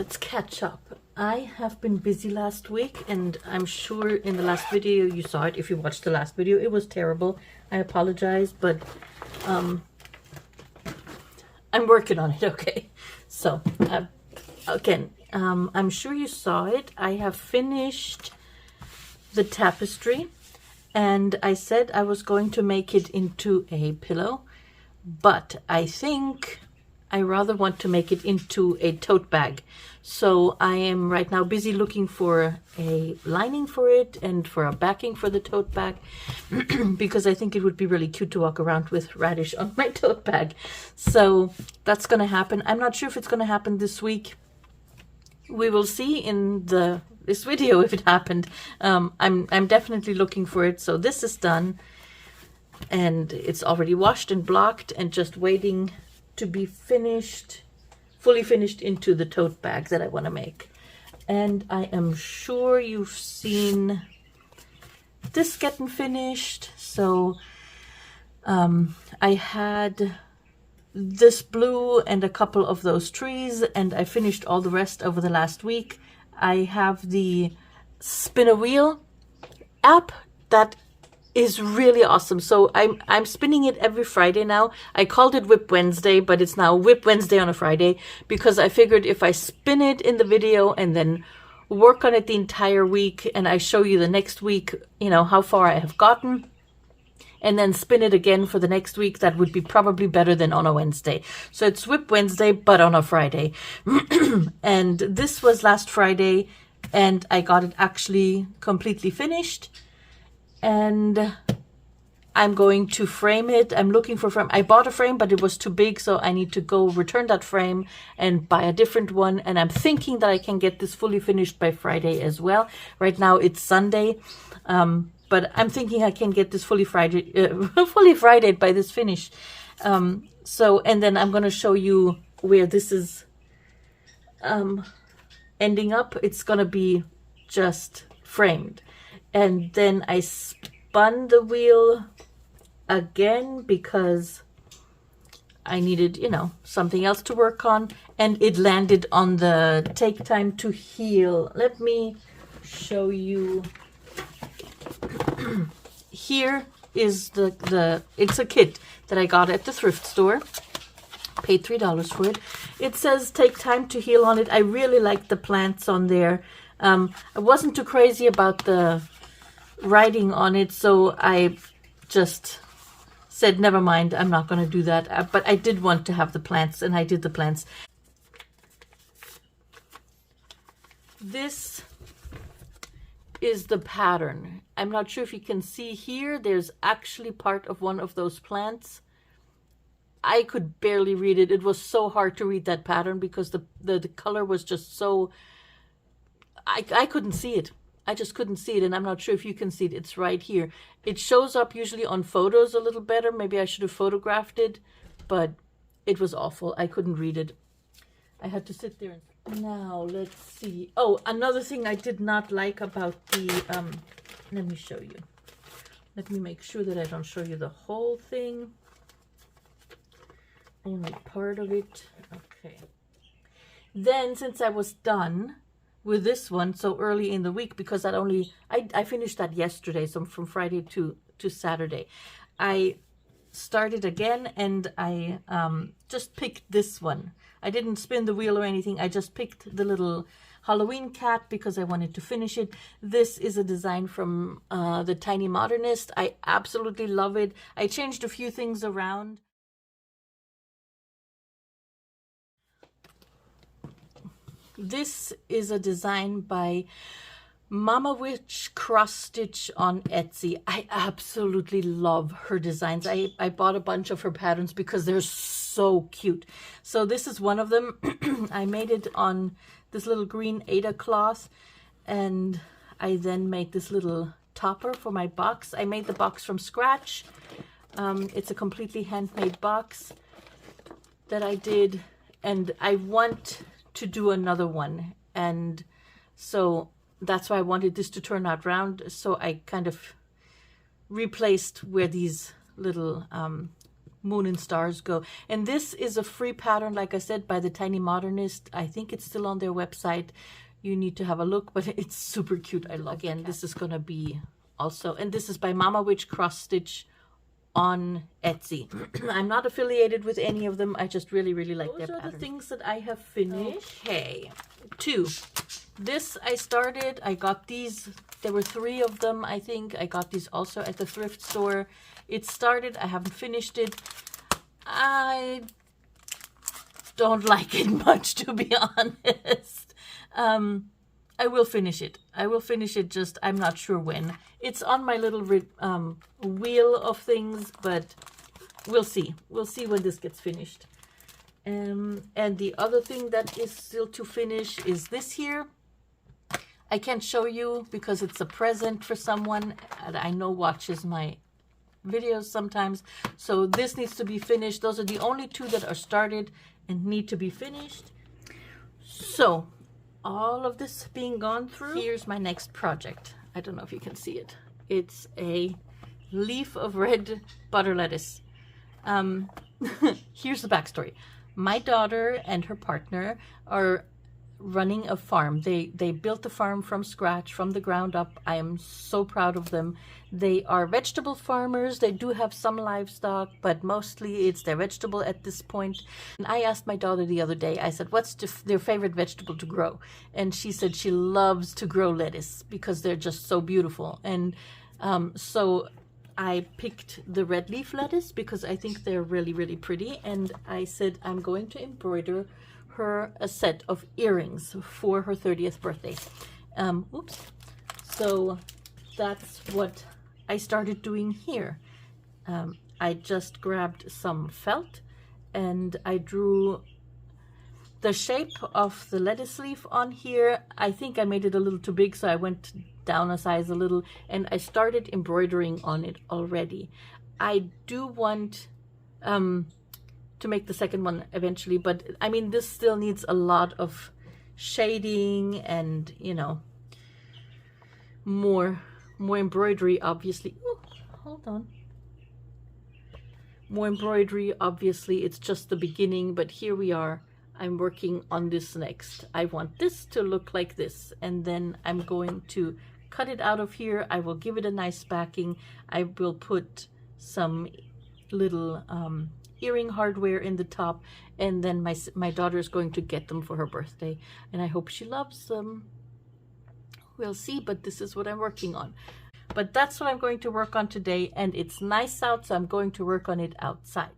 let's catch up. I have been busy last week, and I'm sure in the last video you saw it. If you watched the last video, it was terrible. I apologize, but I'm working on it, okay? So, again, I'm sure you saw it. I have finished the tapestry, and I said I was going to make it into a pillow, but I think I rather want to make it into a tote bag. So I am right now busy looking for a lining for it and for a backing for the tote bag because I think it would be really cute to walk around with radish on my tote bag. So that's going to happen. I'm not sure if it's going to happen this week. We will see in this video if it happened. I'm definitely looking for it. So this is done, and it's already washed and blocked and just waiting to be finished, fully finished into the tote bag that I want to make. And I am sure you've seen this getting finished. So I had this blue and a couple of those trees, and I finished all the rest over the last week. I have the Spin a Wheel app that is really awesome. So I'm spinning it every Friday now. I called it Whip Wednesday, but it's now Whip Wednesday on a Friday because I figured if I spin it in the video and then work on it the entire week, and I show you the next week, you know, how far I have gotten, and then spin it again for the next week, that would be probably better than on a Wednesday. So it's Whip Wednesday, but on a Friday. And this was last Friday, and I got it actually completely finished. And I'm going to frame it. I'm looking for a frame. I bought a frame, but it was too big, so I need to go return that frame and buy a different one. And I'm thinking that I can get this fully finished by Friday as well. Right now it's Sunday, but I'm thinking I can get this fully Friday by this finish. So, and then I'm going to show you where this is ending up. It's going to be just framed. And then I spun the wheel again because I needed, you know, something else to work on. And it landed on the Take Time to Heal. Let me show you. Here is it's a kit that I got at the thrift store. Paid $3 for it. It says Take Time to Heal on it. I really like the plants on there. I wasn't too crazy about the writing on it, so I just said never mind, I'm not going to do that. But I did want to have the plants, and I did the plants. This is the pattern. I'm not sure if you can see here, there's actually part of one of those plants. I could barely read it. It was so hard to read that pattern because the color was just so, I couldn't see it. I just couldn't see it, and I'm not sure if you can see it. It's right here. It shows up usually on photos a little better. Maybe I should have photographed it, but it was awful. I couldn't read it. I had to sit there. Now, let's see. Oh, another thing I did not like about the, let me show you. Let me make sure that I don't show you the whole thing. Only part of it. Okay. Then, since I was done with this one so early in the week, because I finished that yesterday, so from Friday to Saturday, I started again, and I just picked this one. I didn't spin the wheel or anything. I just picked the little Halloween cat because I wanted to finish it. This is a design from the Tiny Modernist. I absolutely love it. I changed a few things around. This is a design by Mama Witch Cross Stitch on Etsy. I absolutely love her designs. I bought a bunch of her patterns because they're so cute. So this is one of them. I made it on this little green Ada cloth, and I then made this little topper for my box. I made the box from scratch. It's a completely handmade box that I did, and I want to do another one, and so that's why I wanted this to turn out round. So I kind of replaced where these little moon and stars go. And this is a free pattern, like I said, by the Tiny Modernist. I think it's still on their website. You need to have a look, but it's super cute. I love it. Again, this is gonna be also, and this is by Mama Witch Cross Stitch on Etsy. I'm not affiliated with any of them. I just really like their patterns. Those are the things that I have finished. Okay, 2. This I started. I got these. There were 3 of them, I think. I got these also at the thrift store. It started. I haven't finished it. I don't like it much, to be honest. I will finish it. I will finish it, just I'm not sure when. It's on my little wheel of things, but we'll see. We'll see when this gets finished. And the other thing that is still to finish is this here. I can't show you because it's a present for someone that I know watches my videos sometimes. So this needs to be finished. Those are the only 2 that are started and need to be finished. So all of this being gone through, here's my next project. I don't know if you can see it. It's a leaf of red butter lettuce. Here's the backstory. My daughter and her partner are running a farm. They built the farm from scratch, from the ground up. I am so proud of them. They are vegetable farmers. They do have some livestock, but mostly it's their vegetable at this point. And I asked my daughter the other day, I said, what's their favorite vegetable to grow? And she said she loves to grow lettuce because they're just so beautiful. And so I picked the red leaf lettuce because I think they're really pretty. And I said, I'm going to embroider her a set of earrings for her 30th birthday. Oops. So that's what I started doing here. I just grabbed some felt and I drew the shape of the lettuce leaf on here. I think I made it a little too big, so I went down a size a little, and I started embroidering on it already. I do want to make the second one eventually, but I mean, this still needs a lot of shading and, you know, more embroidery, obviously. Ooh, hold on. More embroidery, obviously. It's just the beginning, but here we are. I'm working on this next. I want this to look like this, and then I'm going to cut it out of here. I will give it a nice backing. I will put some little earring hardware in the top, and then my daughter is going to get them for her birthday, and I hope she loves them. We'll see, but this is what I'm working on. But that's what I'm going to work on today, and it's nice out, so I'm going to work on it outside.